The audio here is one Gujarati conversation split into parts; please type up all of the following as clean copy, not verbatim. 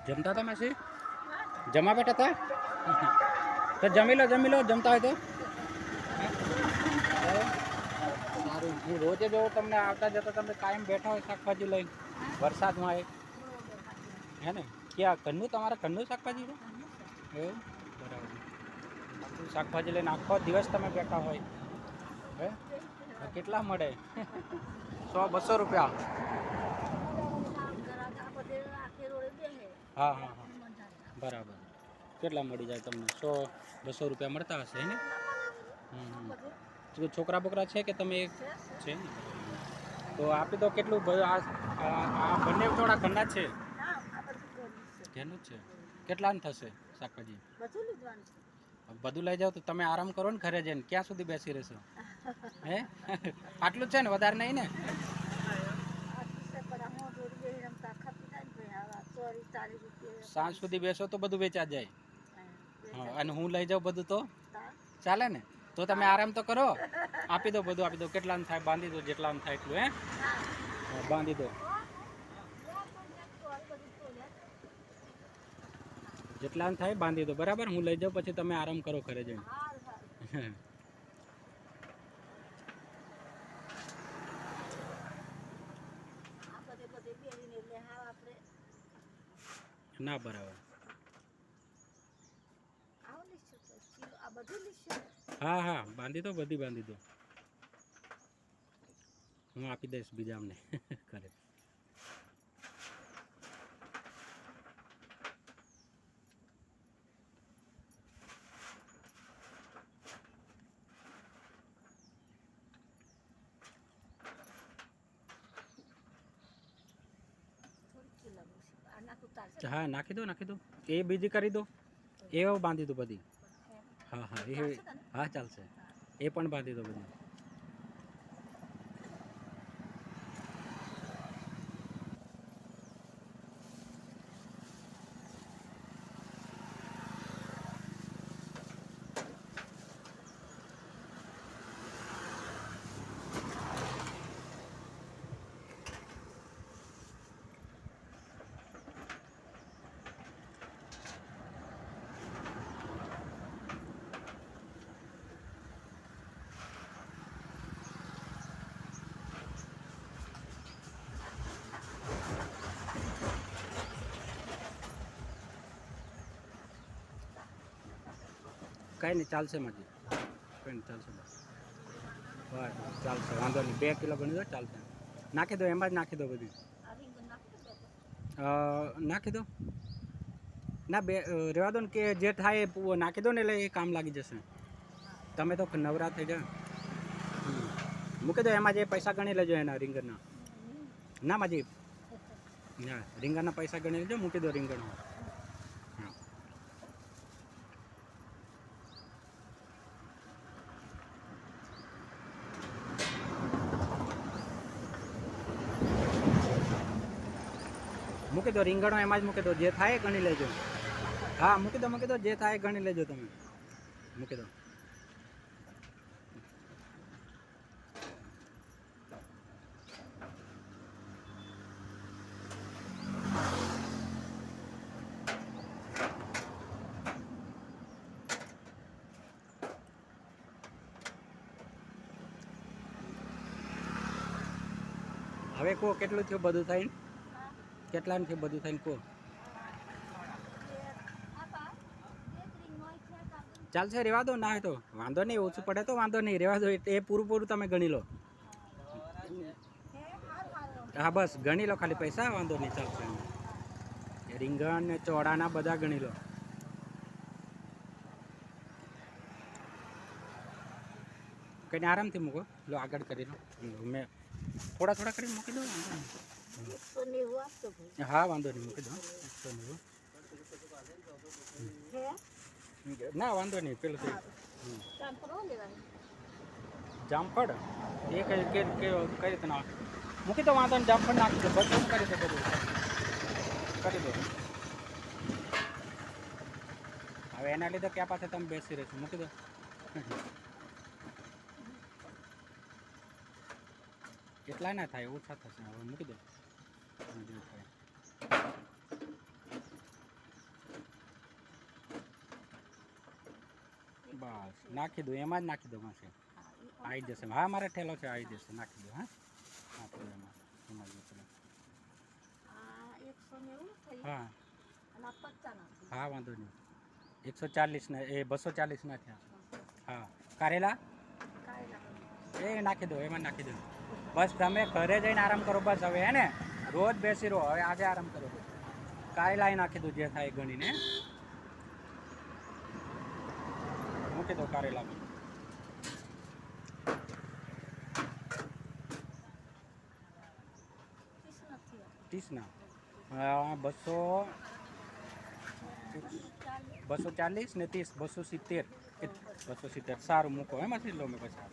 જમતા હતા માસી? જમા બેઠા હતા? તો જમી લો જમતા હોય તો. સારું, હું રોજે જોઉં તમને આવતા જતા, તમે કાયમ બેઠા હોય શાકભાજી લઈને વરસાદમાં એ હે ને? ક્યાં ઘરનું, તમારા ઘરનું શાકભાજી છે એવું? બરાબર. આખું શાકભાજી લઈને આખો દિવસ તમે બેઠા હોય હે? કેટલા મળે? 100-200 રૂપિયા? હા હા હા, બરાબર. કેટલા મળી જાય તમને? 100-200 રૂપિયા મળતા હશે ને? છોકરા બોકરા છે કે તમે છે ને? તો આપી દો. કેટલું આ બંને થોડા ઘરના છે? ઘરનું જ છે. કેટલાનું થશે શાકભાજી? બધું લઈ જાઓ તો તમે આરામ કરો ને ઘરે જઈને. ક્યાં સુધી બેસી રહેશો હે? આટલું જ છે ને, વધારે નહીં ને? સાંજ સુધી બેસો તો બધું વેચા જાય. હા, અને હું લઈ જાઉં બધું તો ચાલે ને? તો તમે આરામ તો કરો. આપી દો, બધું આપી દો. કેટલાનું થાય બાંધી દો, જેટલાનું થાય એટલું. હે, બાંધી દો. જેટલાનું થાય બાંધી દો, બરાબર? હું લઈ જાઉં, પછી તમે આરામ કરો ઘરે જઈને. ના, બરાબર. હા હા, બાંધી દો, બધી બાંધી દો. હું આપી દઈશ બીજા અમને ઘરે. હા, નાખી દો. એ બીજી કરી દો. એ બાંધી દો બધી. હા હા, એ હા ચાલશે. એ પણ બાંધી દો બધી. કાંઈ નહીં, ચાલશે માજી. કંઈ નહીં, ચાલશે. બસ ચાલશે, વાંધો નહીં. 2 કિલો ગણી દો, ચાલશે. નાખી દો, એમાં જ નાખી દો બધી. નાખી દો. ના, રહેવા દો ને. કે જે થાય એ નાખી દો ને, એટલે એ કામ લાગી જશે. તમે તો નવરા થઈ જાઓ. મૂકી દો. એમાં જે પૈસા ગણી લેજો એના રીંગણના. ના માજી, ના, રીંગણના પૈસા ગણી લેજો. મૂકી દો રીંગણ. હા, મૂકી દો રીંગણો, એમાં જ મૂકી દો. જે થાય ગણી લેજો. હા, મૂકી દો. જે થાય ગણી લેજો તમે. મૂકી દો. હવે કહો, કેટલું થયું બધું થઈને? કેટલાનું થયું બધું થઈને કહો? ચાલશે, રહેવા દો. ના હોય તો વાંધો નહીં. ઓછું પડે તો વાંધો નહીં. રહેવા દો. એ પૂરું તમે ગણી લો. હા, બસ ગણી લો ખાલી પૈસા. વાંધો નહીં, ચાલશે. રીંગણ ને ચોળાના બધા ગણી લો. કંઈ આરામથી મૂકો. લો, આગળ કરી લો. મેં થોડા કરી મૂકી દો. હા, વાંધો નહીં, મૂકી દો. 190. ના, વાંધો નહીં. પેલું જામફળ એ કઈ રીતના મૂકી દો. વાંધો નહીં, જામફળ નાખી દો. બધું કરી દો, બધું કરી દો. હવે એના લીધે ક્યાં પાસે તમે બેસી રહેશો? મૂકી દો. એટલા ના થાય, ઓછા થશે. હવે મૂકી દો. બસ નાખી દો, એમાં જ નાખી દો માસી. આવી જશે. હા મારે ઠેલો છે, આવી જશે. નાખી દો. હા નાખી દો એમાં. એમાં જ નાખી દો. હા હા વાંધો નહીં. 140 ને એ 240 નાખ્યા. હા કારેલા એ નાખી દો, એમાં નાખી દો. બસ તમે ઘરે જઈને આરામ કરો બસ હવે, હે ને? રોજ બેસી રહો હવે, આજે આરામ કરો. કારેલા નાખી દો, જે થાય ગણીને. મૂકી દો કારેલા. 30 ના 240 ને 30 270. 270 સારું મૂકો. એમાંથી લો મેં પછી.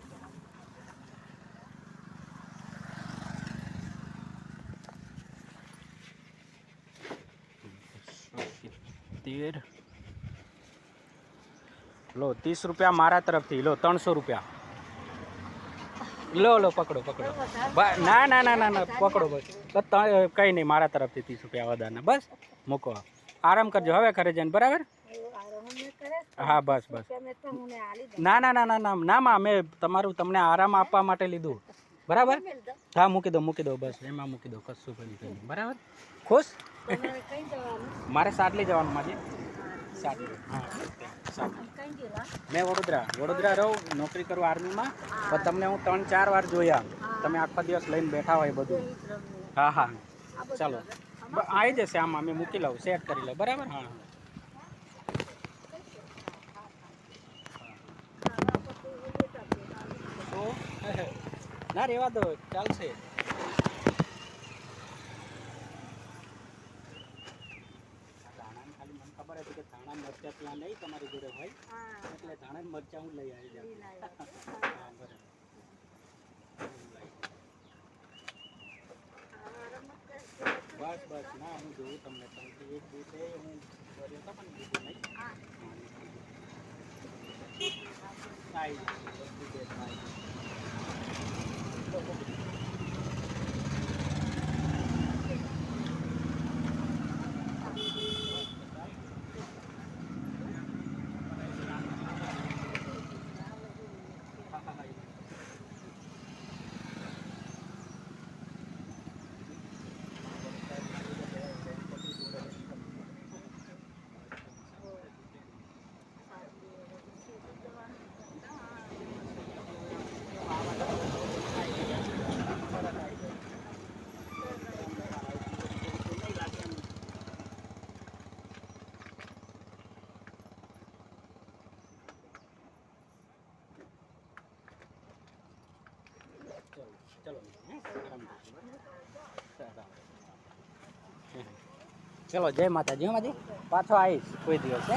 270 લો. 30 રૂપિયા મારા તરફથી. લો 300 રૂપિયા. લો પકડો. ના ના ના ના ના પકડો બસ. કંઈ નહીં, મારા તરફથી 30 રૂપિયા વધારના. બસ મૂકો. આરામ કરજો હવે ઘરે જઈને, બરાબર? હા બસ. ના ના ના ના ના ના માં મેં તમને આરામ આપવા માટે લીધું, બરાબર? હા મૂકી દો બસ. એમાં મૂકી દો, કશું કંઈ. બરાબર? ખુશ? મારે સાડલી જવાનું માજી. સાડલી. હા મેં વડોદરા રહું, નોકરી કરું આર્મીમાં. પણ તમને હું 3-4 વાર જોયા. તમે આખો દિવસ લઈને બેઠા હોય બધું. હા ચાલો આવી જશે. આમાં મેં મૂકી લઉં, સેટ કરી લઉં. બરાબર? હા ના રેવા દો, ચાલશે. ખાલી મને ખબર હતી કે ધાણા મરચા ત્યાં નહીં તમારી જોડે હોય, એટલે ધાણા મરચા હું લઈ આવી જાઉં. હા બરાબર. બસ ના હું જોઉં તમને. એક દિવસે હું કર્યો હતો પણ બીજું નહીં. ચલો જય માતાજી. પાછો આવીશ કોઈ દિવસ.